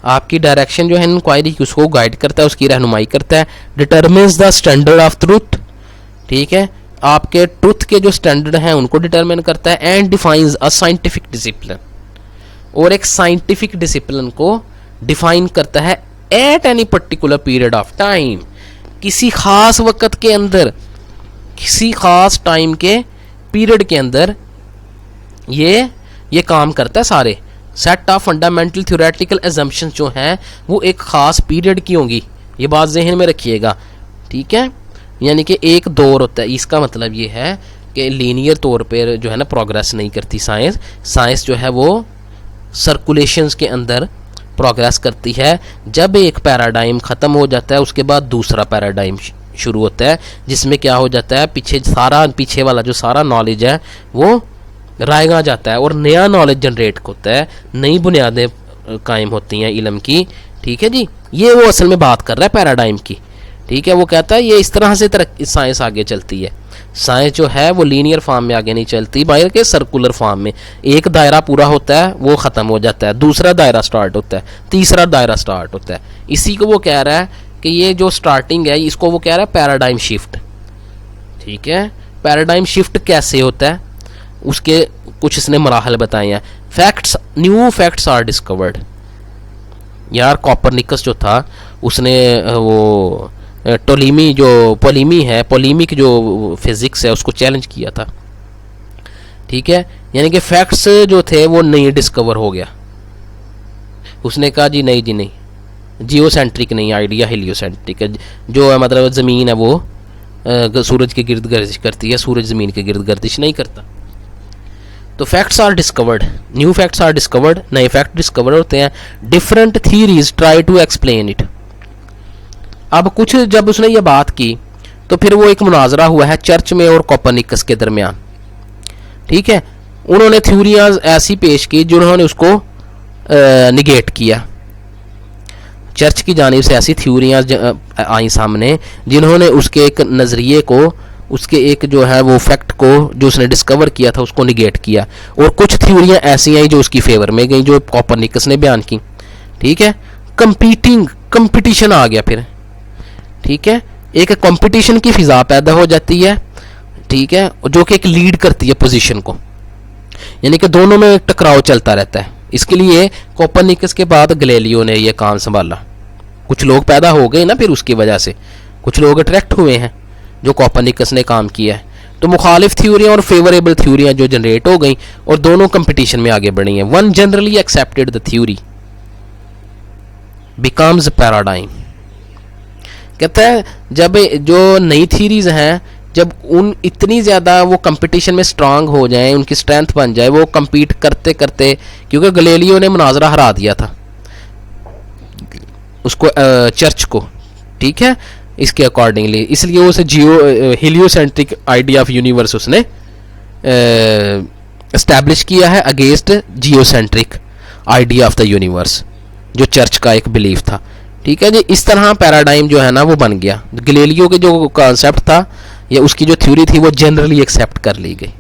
आपकी डायरेक्शन जो है इंक्वायरी की उसको गाइड करता है, उसकी रहनुमाई करता है। Determines the standard of truth, ठीक है, आपके ट्रूथ के जो स्टैंडर्ड हैं उनको डिटर्मिन करता है। And defines a scientific discipline, और एक साइंटिफिक डिसिप्लिन को डिफाइन करता है at any particular period of time, किसी खास वक्त के अंदर, किसी खास टाइम के पीरियड के अंदर ये काम करता है। सारे set of fundamental theoretical assumptions जो हैं वो एक खास पीरियड की होंगी, ये बात जहन में रखिएगा, ठीक है। यानी कि एक दौर होता है, इसका मतलब ये है कि लीनियर तौर पर जो है ना प्रोग्रेस नहीं करती साइंस जो है वो सर्कुलेशंस के अंदर प्रोग्रेस करती है। जब एक पैराडाइम ख़त्म हो जाता है उसके बाद दूसरा पैराडाइम शुरू होता है, जिसमें क्या हो जाता है पीछे वाला जो सारा नॉलेज है वो रायगा जाता है और नया नॉलेज जनरेट होता है, नई बुनियादें कायम होती हैं इल्म की, ठीक है जी। ये वो असल में बात कर रहा है पैराडाइम की, ठीक है। वो कहता है ये इस तरह से साइंस आगे चलती है। साइंस जो है वो लीनियर फॉर्म में आगे नहीं चलती, बल्कि सर्कुलर फॉर्म में। एक दायरा पूरा होता है, वो ख़त्म हो जाता है, दूसरा दायरा स्टार्ट होता है, तीसरा दायरा स्टार्ट होता है। इसी को वो कह रहा है कि ये जो स्टार्टिंग है इसको वो कह रहा है पैराडाइम शिफ्ट, ठीक है। पैराडाइम शिफ्ट कैसे होता है उसके कुछ इसने मराहल बताए हैं। Facts, new facts are discovered. यार कॉपरनिकस जो था उसने वो टोलेमी जो पोलेमिक जो फिजिक्स है उसको चैलेंज किया था, ठीक है। यानी कि फैक्ट्स जो थे वो नहीं डिस्कवर हो गया। उसने कहा जी नहीं जियोसेंट्रिक नहीं, आइडिया हेलियोसेंट्रिक है। जो है मतलब ज़मीन है वो सूरज के गिर्द गर्दिश करती है, सूरज ज़मीन के गिर्द गर्दिश नहीं करता। तो facts are discovered, new facts are discovered, नए फैक्ट डिस्कवर होते हैं। Different theories try to explain it. अब कुछ जब उसने ये बात की तो फिर वो एक मुनाजरा हुआ है चर्च में और कोपरनिकस के दरमियान, ठीक है। उन्होंने थ्योरियाँ ऐसी पेश की जिन्होंने उसको निगेट किया। चर्च की जानिब से ऐसी थ्योरियाँ आई सामने जिन्होंने उसके एक नज़रिए को, उसके एक जो है वो फैक्ट को जो उसने डिस्कवर किया था उसको निगेट किया। और कुछ थ्योरियाँ ऐसी आई जो उसकी फेवर में गई, जो कोपरनिकस ने बयान की, ठीक है। कंपटीशन आ गया फिर, ठीक है। एक कंपटीशन की फिजा पैदा हो जाती है, ठीक है, जो कि एक लीड करती है पोजीशन को, यानी कि दोनों में एक टकराव चलता रहता है। इसके लिए कोपरनिकस के बाद गैलीलियो ने यह काम संभाला। कुछ लोग पैदा हो गए ना, फिर उसकी वजह से कुछ लोग अट्रैक्ट हुए हैं जो कोपरनिकस ने काम किया है। तो मुखालिफ थ्योरियाँ और फेवरेबल थ्योरियाँ जो जनरेट हो गई और दोनों कंपटीशन में आगे बढ़ी हैं। One generally accepted the theory becomes paradigm. कहता है जब जो नई थ्योरीज हैं, जब उन इतनी ज़्यादा वो कंपटीशन में स्ट्रांग हो जाएं, उनकी स्ट्रेंथ बन जाए, वो compete करते करते, क्योंकि गैलीलियो ने मुनाजरा हरा दिया था उसको, चर्च को, ठीक है, इसके अकॉर्डिंगली, इसलिए उसे हेलियोसेंट्रिक आइडिया ऑफ यूनिवर्स उसने एस्टैब्लिश किया है against geocentric idea of the universe, जो चर्च का एक बिलीफ था, ठीक है जी। इस तरह पैराडाइम जो है ना वो बन गया। गैलीलियो के जो कॉन्सेप्ट था या उसकी जो थ्योरी थी वो जनरली एक्सेप्ट कर ली गई,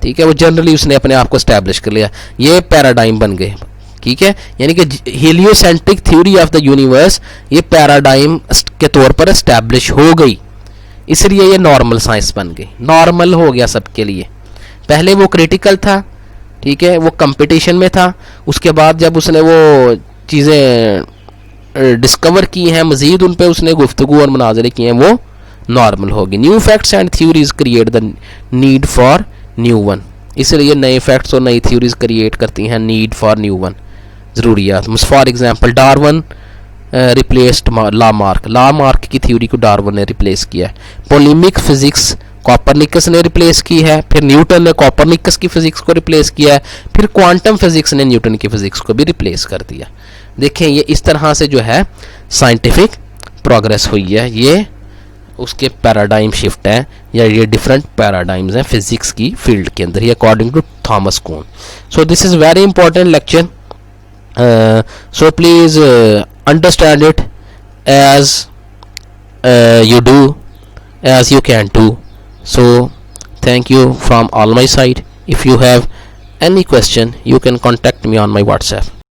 ठीक है। वो जनरली उसने अपने आप को एस्टैब्लिश कर लिया, ये पैराडाइम बन गए, ठीक है। यानी कि heliocentric theory of the universe ये पैराडाइम के तौर पर एस्टैब्लिश हो गई, इसलिए ये नॉर्मल साइंस बन गई, नॉर्मल हो गया सबके लिए। पहले वो क्रिटिकल था, ठीक है, वो कंपटीशन में था। उसके बाद जब उसने वो चीज़ें डिस्कवर की हैं, मज़ीद उन पर उसने गुफ्तगू और मुनाजरे किए हैं, वो नॉर्मल होगी। New facts and theories create the need for new one. इसलिए नए फैक्ट्स और नई थ्योरीज क्रिएट करती हैं नीड फॉर न्यू वन, ज़रूरियात। For example Darwin replaced Lamarck की थ्योरी को डार्विन ने रिप्लेस किया है। पोलेमिक फिजिक्स कोपरनिकस ने रिप्लेस की है, फिर न्यूटन ने कोपरनिकस की फिजिक्स को रिप्लेस किया है, फिर क्वांटम फिजिक्स ने न्यूटन की फिजिक्स को भी रिप्लेस कर दिया। देखें ये इस तरह से जो है साइंटिफिक प्रोग्रेस हुई है, ये उसके पैराडाइम शिफ्ट है या ये डिफरेंट पैराडाइम्स हैं फिजिक्स की फील्ड के अंदर, ये अकॉर्डिंग टू थॉमस कुन. So this is very important lecture. So please understand it as you do, as you can do. So thank you from all my side. If you have any question, you can contact me on my WhatsApp.